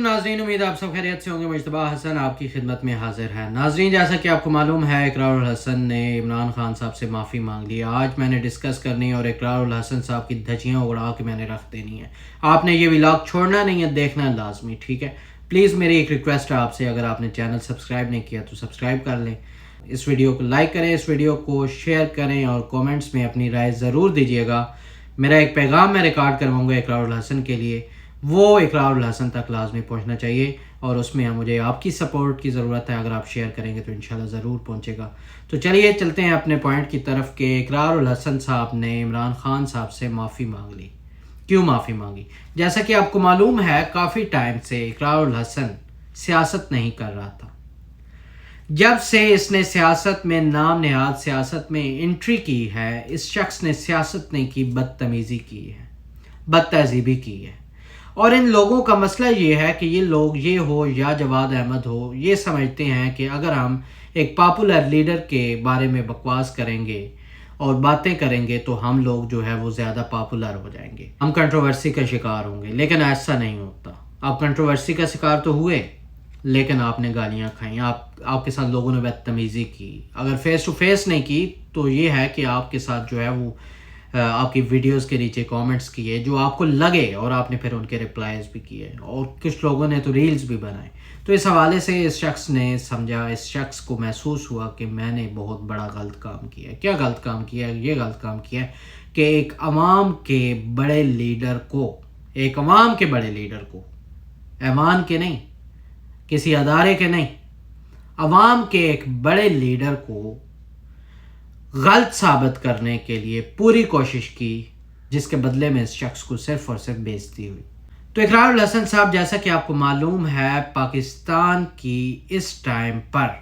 नाजरीन, उम्मीद आप सब खैरियत से होंगे। मुजतबा हसन आपकी खिदमत में हाजिर है। नाजरीन, जैसा कि आपको मालूम है, इकरारुल हसन ने इमरान खान साहब से माफ़ी मांग ली। आज मैंने डिस्कस करनी और इकरारुल हसन साहब की धज्जियाँ उड़ा के मैंने रख देनी है। आपने ये व्लॉग छोड़ना नहीं है, देखना है लाजमी, ठीक है। प्लीज़ मेरी एक रिक्वेस्ट है आपसे, अगर आपने चैनल सब्सक्राइब नहीं किया तो सब्सक्राइब कर लें, इस वीडियो को लाइक करें, इस वीडियो को शेयर करें और कमेंट्स में अपनी राय ज़रूर दीजिएगा। मेरा एक पैगाम मैं रिकॉर्ड करवाऊँगा इकरारुल हसन के लिए, वो इकरारुल हसन तक लाजमी पहुंचना चाहिए और उसमें मुझे आपकी सपोर्ट की ज़रूरत है। अगर आप शेयर करेंगे तो इंशाल्लाह ज़रूर पहुंचेगा। तो चलिए चलते हैं अपने पॉइंट की तरफ कि इकरारुल हसन साहब ने इमरान खान साहब से माफ़ी मांग ली। क्यों माफ़ी मांगी? जैसा कि आपको मालूम है, काफ़ी टाइम से इकरारुल हसन सियासत नहीं कर रहा था। जब से इसने सियासत में नाम नहाद सियासत में एंट्री की है, इस शख्स ने सियासत नहीं की, बदतमीज़ी की है, बदतहज़ीबी की है। और इन लोगों का मसला ये है कि ये लोग, ये हो या जवाद अहमद हो, ये समझते हैं कि अगर हम एक पॉपुलर लीडर के बारे में बकवास करेंगे और बातें करेंगे तो हम लोग जो है वो ज़्यादा पॉपुलर हो जाएंगे, हम कंट्रोवर्सी का शिकार होंगे। लेकिन ऐसा नहीं होता। आप कंट्रोवर्सी का शिकार तो हुए, लेकिन आपने गालियाँ खाई, आपके साथ लोगों ने बदतमीज़ी की। अगर फेस टू फेस नहीं की तो ये है कि आपके साथ जो है वो आपकी वीडियोस के नीचे कमेंट्स किए जो आपको लगे, और आपने फिर उनके रिप्लाईज भी किए, और कुछ लोगों ने तो रील्स भी बनाए। तो इस हवाले से इस शख्स ने समझा, इस शख्स को महसूस हुआ कि मैंने बहुत बड़ा गलत काम किया। क्या गलत काम किया? ये गलत काम किया कि एक अवाम के बड़े लीडर को, एक अवाम के बड़े लीडर को, ऐवान के नहीं, किसी अदारे के नहीं, अवाम के एक बड़े लीडर को गलत साबित करने के लिए पूरी कोशिश की, जिसके बदले में इस शख्स को सिर्फ और सिर्फ बेइज्जती हुई। तो इकरारुल हसन साहब, जैसा कि आपको मालूम है, पाकिस्तान की इस टाइम पर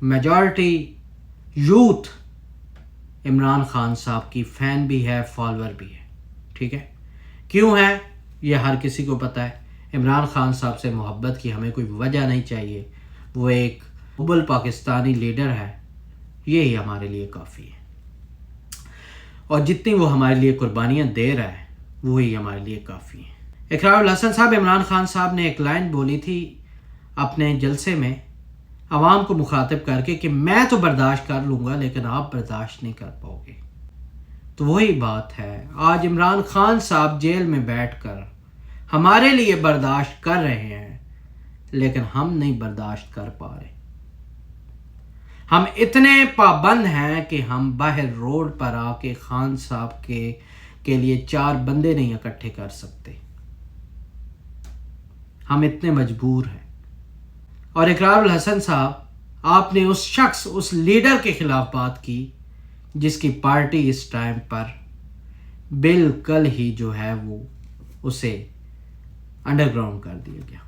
मेजॉरिटी यूथ इमरान खान साहब की फ़ैन भी है, फॉलोअर भी है, ठीक है। क्यों है ये हर किसी को पता है। इमरान खान साहब से मोहब्बत की हमें कोई वजह नहीं चाहिए। वो एक मुबल पाकिस्तानी लीडर है, यही हमारे लिए काफ़ी है। और जितनी वो हमारे लिए कुर्बानियाँ दे रहा है, वही हमारे लिए काफ़ी है। इकरारुल हसन साहब, इमरान खान साहब ने एक लाइन बोली थी अपने जलसे में आवाम को मुखातिब करके कि मैं तो बर्दाश्त कर लूँगा लेकिन आप बर्दाश्त नहीं कर पाओगे। तो वही बात है, आज इमरान खान साहब जेल में बैठकर हमारे लिए बर्दाश्त कर रहे हैं, लेकिन हम नहीं बर्दाश्त कर पा रहे। हम इतने पाबंद हैं कि हम बाहर रोड पर आके खान साहब के लिए 4 बंदे नहीं इकट्ठे कर सकते। हम इतने मजबूर हैं। और इकरारुल हसन साहब, आपने उस शख्स, उस लीडर के खिलाफ बात की जिसकी पार्टी इस टाइम पर बिल्कुल ही जो है वो उसे अंडरग्राउंड कर दिया गया।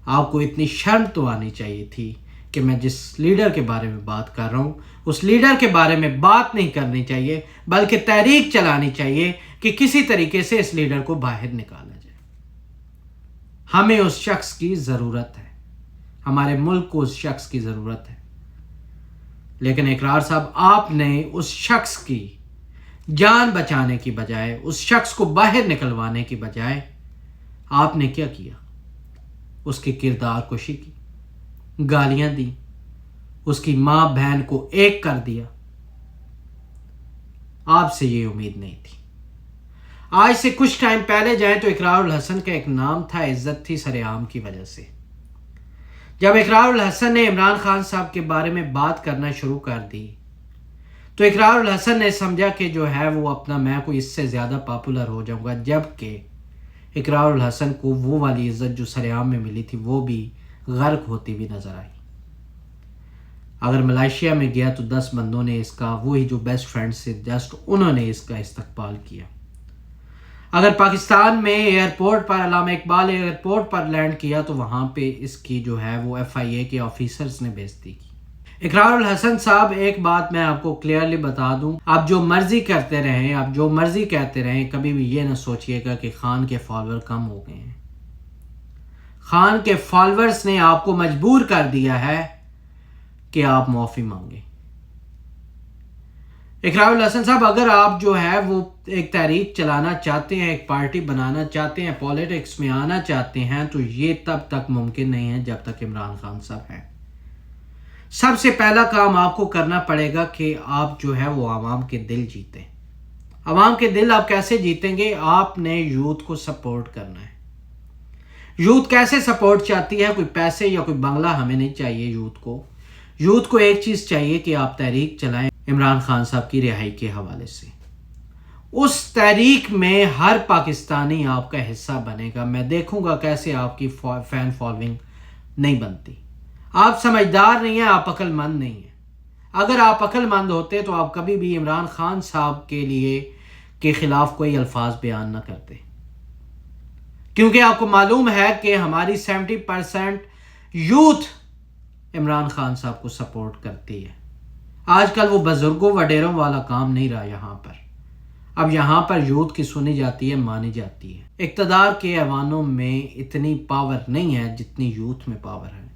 आपको इतनी शर्म तो आनी चाहिए थी कि मैं जिस लीडर के बारे में बात कर रहा हूँ, उस लीडर के बारे में बात नहीं करनी चाहिए, बल्कि तहरीक चलानी चाहिए कि किसी तरीके से इस लीडर को बाहर निकाला जाए। हमें उस शख्स की ज़रूरत है, हमारे मुल्क को उस शख्स की ज़रूरत है। लेकिन इकरार साहब, आपने उस शख्स की जान बचाने की बजाय, उस शख्स को बाहर निकलवाने की बजाय, आपने क्या किया? उसकी किरदार कुशी की, गालियां दी, उसकी मां बहन को एक कर दिया। आपसे ये उम्मीद नहीं थी। आज से कुछ टाइम पहले जाए तो इकरारुल हसन का एक नाम था, इज्जत थी सरेआम की वजह से। जब इकरारुल हसन ने इमरान खान साहब के बारे में बात करना शुरू कर दी तो इकरारुल हसन ने समझा कि जो है वो अपना, मैं कोई इससे ज़्यादा पॉपुलर हो जाऊंगा। जबकि इकरारुल हसन को वो वाली इज्जत जो सरेआम में मिली थी वो भी गर्क होती हुई नजर आई। अगर मलेशिया में गया तो 10 बंदों ने इसका, वही जो बेस्ट फ्रेंड से जस्ट उन्होंने इसका इस्तकबाल किया। अगर पाकिस्तान में एयरपोर्ट पर, अल्लामा इकबाल एयरपोर्ट पर लैंड किया तो वहाँ पे इसकी जो है वो FIA के ऑफिसर्स ने बेइज्जती की। इकरारुल हसन साहब, एक बात मैं आपको क्लियरली बता दूं, आप जो मर्जी करते रहें, आप जो मर्जी कहते रहें, कभी भी ये ना सोचिएगा कि खान के फॉलोअर कम हो गए हैं। खान के फॉलोअर्स ने आपको मजबूर कर दिया है कि आप माफ़ी मांगे। اقرار الحسن صاحب، اگر آپ جو ہے وہ ایک تحریک چلانا چاہتے ہیں، ایک پارٹی بنانا چاہتے ہیں، پولیٹکس میں آنا چاہتے ہیں، تو یہ تب تک ممکن نہیں ہے جب تک عمران خان صاحب ہے۔ سب سے پہلا کام آپ کو کرنا پڑے گا کہ آپ جو ہے وہ عوام کے دل جیتیں۔ عوام کے دل آپ کیسے جیتیں گے؟ آپ نے یوتھ کو سپورٹ کرنا ہے۔ یوتھ کیسے سپورٹ چاہتی ہے؟ کوئی پیسے یا کوئی بنگلہ ہمیں نہیں چاہیے۔ یوتھ کو ایک چیز چاہیے کہ آپ تحریک چلائیں عمران خان صاحب کی رہائی کے حوالے سے۔ اس تحریک میں ہر پاکستانی آپ کا حصہ بنے گا۔ میں دیکھوں گا کیسے آپ کی فین فالوئنگ نہیں بنتی۔ آپ سمجھدار نہیں ہیں، آپ عقل مند نہیں ہیں۔ اگر آپ عقل مند ہوتے تو آپ کبھی بھی عمران خان صاحب کے خلاف کوئی الفاظ بیان نہ کرتے، کیونکہ آپ کو معلوم ہے کہ ہماری 70% یوتھ عمران خان صاحب کو سپورٹ کرتی ہے۔ آج کل وہ بزرگوں وڈیروں والا کام نہیں رہا یہاں پر۔ اب یہاں پر یوتھ کی سنی جاتی ہے، مانی جاتی ہے۔ اقتدار کے ایوانوں میں اتنی پاور نہیں ہے جتنی یوتھ میں پاور ہے،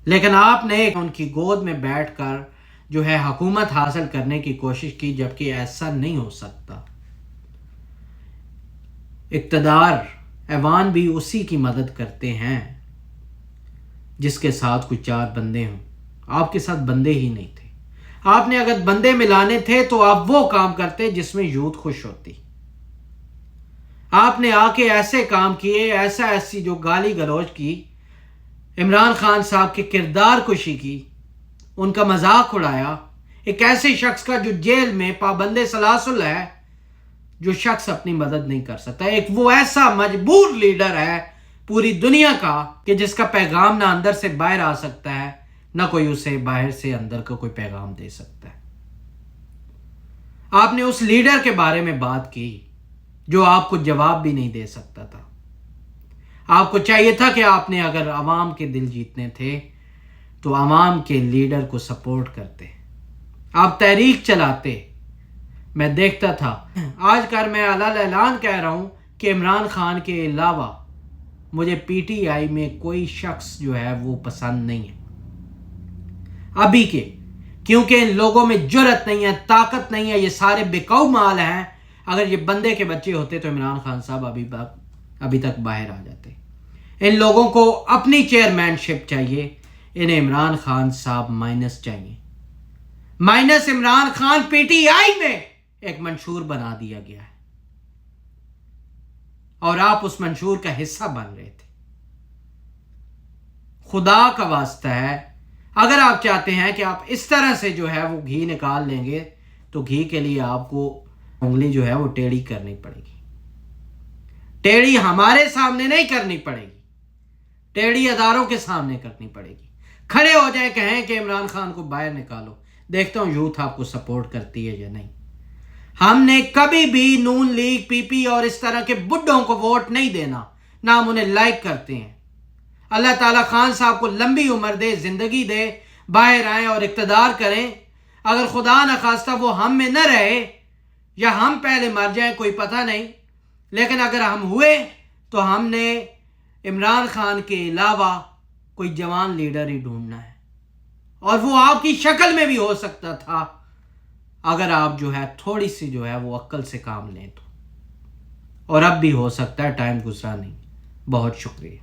لیکن آپ نے ان کی گود میں بیٹھ کر جو ہے حکومت حاصل کرنے کی کوشش کی، جبکہ ایسا نہیں ہو سکتا۔ اقتدار ایوان بھی اسی کی مدد کرتے ہیں جس کے ساتھ کوئی 4 بندے ہوں۔ آپ کے ساتھ بندے ہی نہیں تھے۔ آپ نے اگر بندے ملانے تھے تو آپ وہ کام کرتے جس میں یوتھ خوش ہوتی۔ آپ نے آ کے ایسے کام کیے، ایسی جو گالی گلوچ کی، عمران خان صاحب کے کردار کشی کی، ان کا مذاق اڑایا۔ ایک ایسے شخص کا جو جیل میں پابند سلاسل ہے، جو شخص اپنی مدد نہیں کر سکتا، ایک وہ ایسا مجبور لیڈر ہے پوری دنیا کا کہ جس کا پیغام نہ اندر سے باہر آ سکتا ہے، نہ کوئی اسے باہر سے اندر کا کوئی پیغام دے سکتا ہے۔ آپ نے اس لیڈر کے بارے میں بات کی جو آپ کو جواب بھی نہیں دے سکتا تھا۔ آپ کو چاہیے تھا کہ آپ نے اگر عوام کے دل جیتنے تھے تو عوام کے لیڈر کو سپورٹ کرتے، آپ تحریک چلاتے۔ میں دیکھتا تھا، آج کر میں اعلان کہہ رہا ہوں کہ عمران خان کے علاوہ مجھے پی ٹی آئی میں کوئی شخص جو ہے وہ پسند نہیں ہے ابھی کے، کیونکہ ان لوگوں میں جرت نہیں ہے، طاقت نہیں ہے، یہ سارے بکاؤ مال ہیں۔ اگر یہ بندے کے بچے ہوتے تو عمران خان صاحب ابھی تک باہر آ جاتے۔ ان لوگوں کو اپنی چیئرمین شپ چاہیے، انہیں عمران خان صاحب مائنس چاہیے۔ Minus Imran Khan P T I میں ایک منشور بنا دیا گیا ہے اور آپ اس منشور کا حصہ بن رہے تھے۔ خدا کا واسطہ ہے، اگر آپ چاہتے ہیں کہ آپ اس طرح سے جو ہے وہ گھی نکال لیں گے تو گھی کے لیے آپ کو انگلی جو ہے وہ ٹیڑھی کرنی پڑے گی۔ ٹیڑھی ہمارے سامنے نہیں کرنی پڑے گی، ٹیڑھی اداروں کے سامنے کرنی پڑے گی۔ کھڑے ہو جائیں، کہیں کہ عمران خان کو باہر نکالو۔ دیکھتا ہوں یوتھ آپ کو سپورٹ کرتی ہے یا نہیں۔ ہم نے کبھی بھی نون لیگ، پی پی اور اس طرح کے بڈھوں کو ووٹ نہیں دینا، نہ ہم انہیں لائک کرتے ہیں۔ اللہ تعالیٰ خان صاحب کو لمبی عمر دے، زندگی دے، باہر آئیں اور اقتدار کریں۔ اگر خدا نخواستہ وہ ہم میں نہ رہے یا ہم پہلے مر جائیں، کوئی پتہ نہیں، لیکن اگر ہم ہوئے تو ہم نے عمران خان کے علاوہ کوئی جوان لیڈر ہی ڈھونڈنا ہے، اور وہ آپ کی شکل میں بھی ہو سکتا تھا اگر آپ جو ہے تھوڑی سی جو ہے وہ عقل سے کام لیں تو، اور اب بھی ہو سکتا ہے، ٹائم گزرا نہیں۔ بہت شکریہ۔